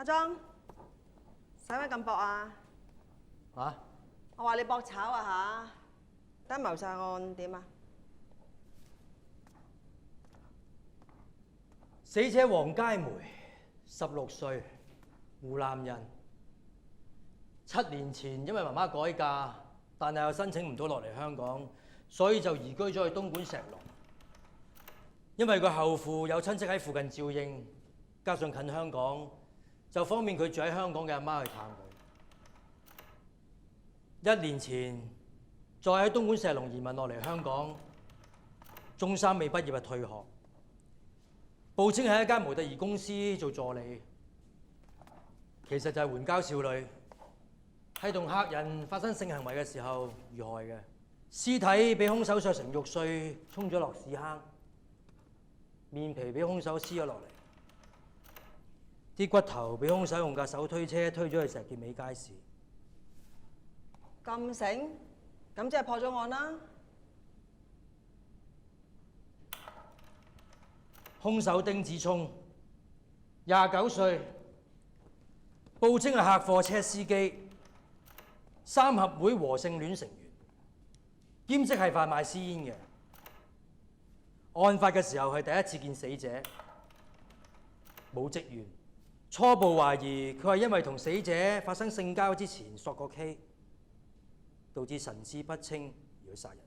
阿莊，使乜咁搏啊？啊？我話你搏炒啊嚇！單謀殺案點啊？死者黃佳梅，16歲，湖南人。7年前因為媽媽改嫁，但係又申請唔到落嚟香港，所以就移居咗去東莞石龍。因為佢後父有親戚喺附近照應，加上近香港，就方便佢住喺香港嘅阿媽去探佢。1年前再喺東莞石龍移民落嚟香港，中三未畢業就退學。報稱喺一間模特兒公司做助理，其實就係援交少女，係同客人發生性行為嘅時候遇害嘅。屍體俾兇手削成肉碎，沖咗落屎坑，面皮俾兇手撕咗落嚟，啲骨頭俾兇手用架手推車推咗去石硤尾街市。咁醒，咁即係破咗案啦！兇手丁子聰，29歲，報稱係客貨車司機，三合會和性戀成員，兼職係販賣私煙嘅。案發嘅時候係第一次見死者，冇職員，初步懷疑佢係因為同死者發生性交之前索過 K，導致神志不清而去殺人。